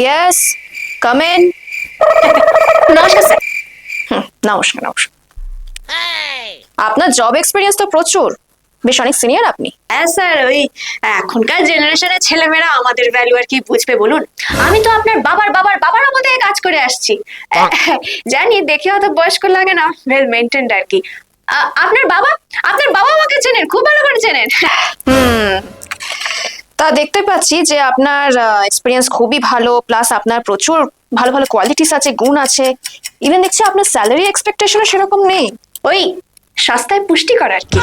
Yes, come in. নমস্কার sir. নমস্কার নমস্কার। আপনার জব এক্সপিরিয়েন্স তো প্রচুর, বেশ অনেক সিনিয়র আপনি। হ্যাঁ স্যার, ওই এখনকার জেনারেশনের ছেলেমেয়েরা আমাদের ভ্যালু আর কি বুঝবে বলুন। আমি তো আপনার বাবার বাবার বাবার মধ্যে কাজ করে আসছি। জানি দেখে অত বয়স্ক লাগে না, ওয়েল মেনটেন্ড আর কি। আপনার বাবা আমাকে চেনেন, খুব ভালো করে চেনেন। তা দেখতে পাচ্ছি যে আপনার এক্সপিরিয়েন্স খুবই ভালো, প্লাস আপনার প্রচুর ভালো ভালো কোয়ালিটিস আছে, গুণ আছে। ইভেন দেখছি আপনার স্যালারি এক্সপেকটেশনও সেরকম নেই। ওই সস্তায় পুষ্টিকর আর কি।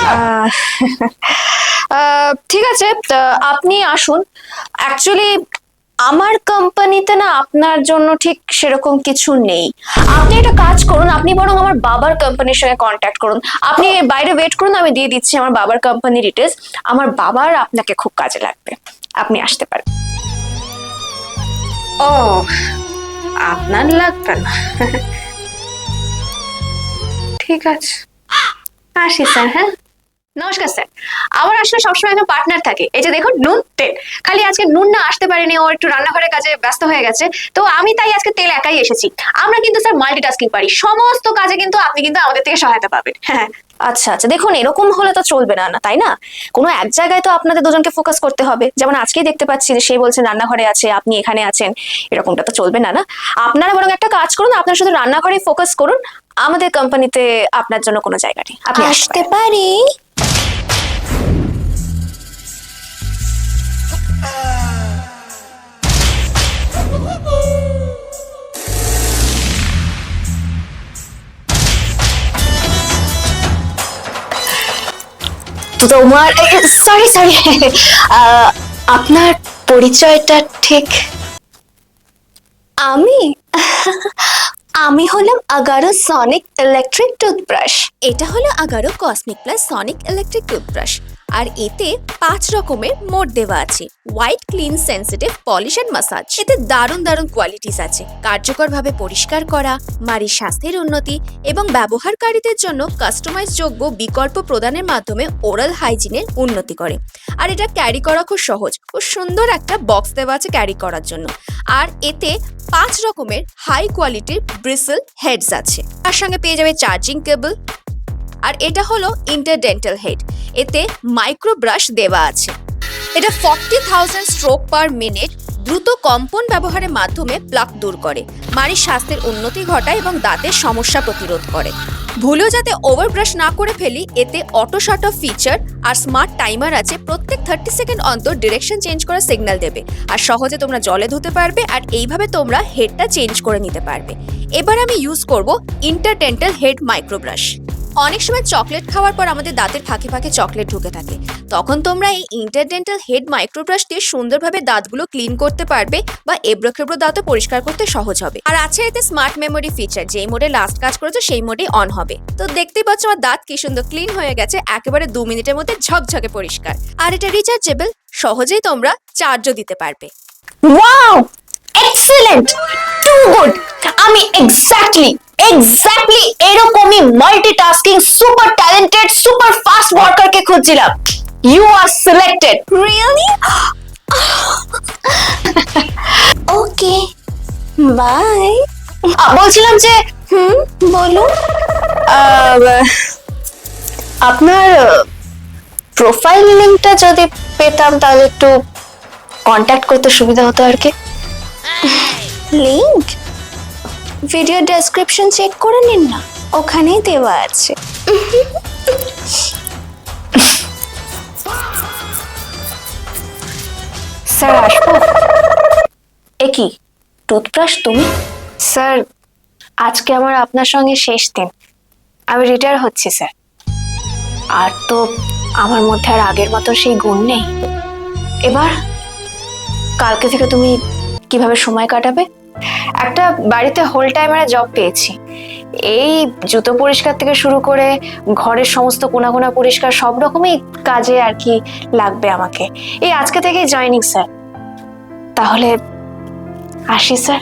ঠিক আছে, তা আপনি আসুন। অ্যাকচুয়ালি আমার কোম্পানিতে না আপনার জন্য ঠিক সেরকম কিছু নেই। আপনি একটা কাজ করুন, আপনি বরং আমার বাবার কোম্পানির সঙ্গে কন্ট্যাক্ট করুন। আপনি বাইরে ওয়েট করুন, আমি দিয়ে দিচ্ছি আমার বাবার কোম্পানি ডিটেলস। আমার বাবার আপনাকে খুব কাজে লাগবে, আপনি আসতে পারেন। ও, আপনার লাগবে না? ঠিক আছে, আসি স্যার। হ্যাঁ, নমস্কার স্যার। আমার আসলে সবসময় একজন পার্টনার থাকে, এই যে দেখুন নুন তেল। খালি আজকে নুন না আসতে পারেনি, ও একটু রান্নাঘরের কাজে ব্যস্ত হয়ে গেছে, তো আমি তাই আজকে তেল একাই এসেছি। আমরা কিন্তু স্যার মাল্টিটাস্কিং পারি, সমস্ত কাজে কিন্তু আপনি কিন্তু আমাদের থেকে সহায়তা পাবেন। হ্যাঁ আচ্ছা আচ্ছা, দেখুন এরকম হলে তো চলবে না, না তাই না? কোনো এক জায়গায় তো আপনাদের দুজনকে ফোকাস করতে হবে। যেমন আজকেই দেখতে পাচ্ছি যে সে বলছেন রান্নাঘরে আছে, আপনি এখানে আছেন, এরকমটা তো চলবে না। না, আপনারা বরং একটা কাজ করুন, আপনারা শুধু রান্নাঘরে ফোকাস করুন। আমাদের কোম্পানিতে আপনার জন্য কোনো জায়গা নেই, আপনি আসতে পারি। তো তোমার, সরি সরি, আপনার পরিচয়টা ঠিক? আমি আমি হলাম আগারো সনিক ইলেকট্রিক টুথব্রাশ। এটা হলো Agaro cosmic plus sonic electric toothbrush. আর এতে 5 রকমের মোড দেওয়া আছে: white, clean, sensitive, polish and massage. এতে দারুণ দারুণ কোয়ালিটিস আছে, কার্যকরভাবে পরিষ্কার করা, মাড়ির স্বাস্থ্যের উন্নতি এবং ব্যবহারকারীদের জন্য কাস্টমাইজ যোগ্য বিকল্প প্রদানের মাধ্যমে ওরাল হাইজিনের উন্নতি করে। আর এটা ক্যারি করা খুব সহজ, খুব সুন্দর একটা বক্স দেওয়া আছে ক্যারি করার জন্য। আর এতে 5 রকমের হাই কোয়ালিটির ব্রিসেল হেডস আছে, তার সঙ্গে পেয়ে যাবে চার্জিং কেবল। আর এটা হলো ইন্টারডেন্টাল হেড, এতে মাইক্রো ব্রাশ দেওয়া আছে। এটা 40,000 স্ট্রোক পার মিনিট দ্রুত কম্পন ব্যবহারের মাধ্যমে প্লাক দূর করে, মাড়ির স্বাস্থ্যের উন্নতি ঘটায় এবং দাঁতের সমস্যা প্রতিরোধ করে। ভুলেও যাতে ওভার ব্রাশ না করে ফেলি, এতে auto shut of feature R smart timer আছে। প্রত্যেক 30 সেকেন্ড অন্তর ডিরেকশন চেঞ্জ করার সিগন্যাল দেবে, আর সহজে তোমরা জলে ধুতে পারবে, আর এইভাবে তোমরা হেডটা চেঞ্জ করে নিতে পারবে। এবার আমি ইউজ করব ইন্টারডেন্টাল হেড মাইক্রো ব্রাশ। অনেক সময় চকলেট খাওয়ার পর আমাদের দাঁতের ফাঁকে ফাঁকে চকলেট ঢুকে থাকে, তখন তোমরা এই ইন্টারডেন্টাল হেড মাইক্রোব্রাশ দিয়ে সুন্দরভাবে দাঁতগুলো ক্লিন করতে পারবে, বা এবড়ো খেবড়ো দাঁতও পরিষ্কার করতে সহজ হবে। আর আছে এতে স্মার্ট মেমোরি ফিচার, যেই মোডে লাস্ট কাজ করেছো সেই মোডে অন হবে। তো দেখতেই পাচ্ছ আমার দাঁত কি সুন্দর ক্লিন হয়ে গেছে, একেবারে 2 মিনিটের মধ্যে ঝকঝকে পরিষ্কার। আর এটা রিচার্জেবল, সহজেই তোমরা চার্জও দিতে পারবে। Wow, excellent, too good. আমি এক্স্যাক্টলি এরকমই multitasking super talented super fast ওয়ার্কারকে খুঁজছিলাম। You are selected. Really? Okay, bye. বলছিলাম যে বলুন, আপনার প্রোফাইল লিংকটা যদি পেতাম তাহলে একটু কন্ট্যাক্ট করতে সুবিধা হতো আর কি। লিংক ভিডিও ডেসক্রিপশন চেক করে নিন না, ওখানেই দেওয়া আছে। স্যার আসবো? এ কি, টুথব্রাশ তুমি? স্যার, আজকে আমার আপনার সঙ্গে শেষ দিন, আমি রিটায়ার হচ্ছি স্যার। আর তো আমার মধ্যে আর আগের মতো সেই গুণ নেই। এবার কালকে থেকে তুমি কিভাবে সময় কাটাবে? একটা বাড়িতে হোল টাইমারে জব পেয়েছি, এই জুতো পরিষ্কার থেকে শুরু করে ঘরের সমস্ত কোণা পরিষ্কার, সব রকমই কাজে আর কি লাগবে আমাকে। এই আজকে থেকেই জয়েনিং স্যার। তাহলে আসি স্যার।